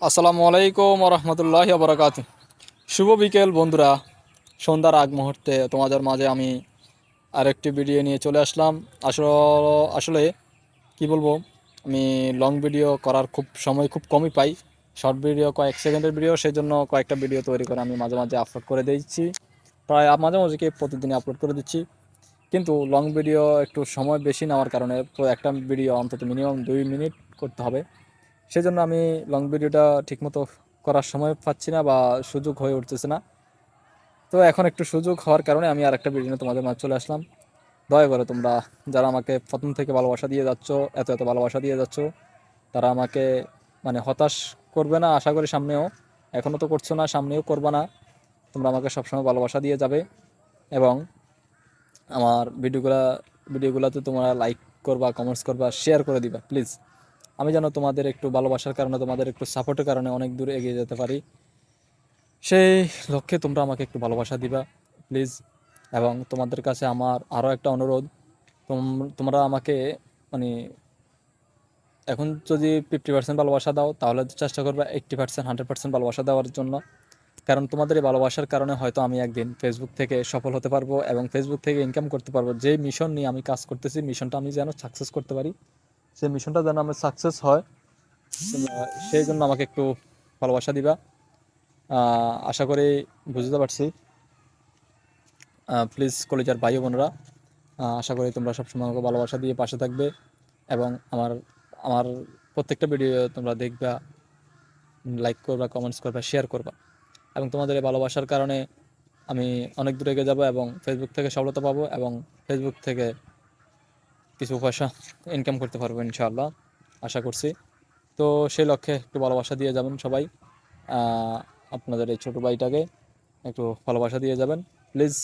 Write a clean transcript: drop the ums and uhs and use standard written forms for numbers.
আসসালামু আলাইকুম রহমতুল্লাহি বারাকাতু। শুভ বিকেল বন্ধুরা। সন্ধ্যার আগ মুহূর্তে তোমাদের মাঝে আমি আরেকটি ভিডিও নিয়ে চলে আসলাম। আসলে আসলে কি বলবো, আমি লং ভিডিও করার সময় খুব কমই পাই। শর্ট ভিডিও কয়েক সেকেন্ডের ভিডিও, সেই জন্য কয়েকটা ভিডিও তৈরি করে আমি মাঝে মাঝে আপলোড করে দিচ্ছি। প্রায় মাঝে মাঝে প্রতিদিনই আপলোড করে দিচ্ছি। কিন্তু লং ভিডিও একটু সময় বেশি নেওয়ার কারণে একটা ভিডিও অন্তত মিনিমাম 2 মিনিট করতে হবে। সেজন্য আমি লং ভিডিওটা ঠিকমতো করার সময় পাচ্ছি না বা সুযোগ হয়ে উঠতেছে না। তো এখন একটু সুযোগ হওয়ার কারণে আমি আরেকটা ভিডিও নিয়ে তোমাদের মাঝে চলে আসলাম। দয়া করে তোমরা যারা আমাকে প্রথম থেকে ভালোবাসা দিয়ে যাচ্ছ, এত এত ভালোবাসা দিয়ে যাচ্ছ, তারা আমাকে হতাশ করবে না আশা করি। সামনেও, এখনও তো করছো না, সামনেও করবা না। তোমরা আমাকে সবসময় ভালোবাসা দিয়ে যাবে এবং আমার ভিডিওগুলোতে তোমরা লাইক করবা, কমেন্টস করবা, শেয়ার করে দিবা প্লিজ। আমি যেন তোমাদের একটু ভালোবাসার কারণে, তোমাদের একটু সাপোর্টের কারণে অনেক দূর এগিয়ে যেতে পারি, সেই লক্ষ্যে তোমরা আমাকে একটু ভালোবাসা দিবা প্লিজ। এবং তোমাদের কাছে আমার আরও একটা অনুরোধ, তোমরা আমাকে মানে এখন যদি 50% ভালোবাসা দাও, তাহলে চেষ্টা করবে 80%, 100% ভালোবাসা দেওয়ার জন্য। কারণ তোমাদের এই ভালোবাসার কারণে হয়তো আমি একদিন ফেসবুক থেকে সফল হতে পারবো এবং ফেসবুক থেকে ইনকাম করতে পারবো। যে মিশন নিয়ে আমি কাজ করতেছি, মিশনটা আমি যেন সাকসেস করতে পারি, সেই মিশনটা যেন আমার সাকসেস হয়, সেই জন্য আমাকে একটু ভালোবাসা দিবা। আশা করি বুঝতে পারছি। প্লিজ কলেজের ভাই বোনরা, আশা করি তোমরা সবসময় আমাকে ভালোবাসা দিয়ে পাশে থাকবে এবং আমার আমার প্রত্যেকটা ভিডিও তোমরা দেখবা, লাইক করবা, কমেন্টস করবা, শেয়ার করবা। এবং তোমাদের এই ভালোবাসার কারণে আমি অনেক দূরে এগিয়ে যাবো এবং ফেসবুক থেকে সফলতা পাবো এবং ফেসবুক থেকে কিছু পয়সা ইনকাম করতে পারবো ইনশাআল্লাহ, আশা করছি। তো সেই লক্ষ্যে একটু ভালোবাসা দিয়ে যাবেন সবাই। আপনাদের এই ছোটো ভাইটাকে একটু ভালোবাসা দিয়ে যাবেন প্লিজ।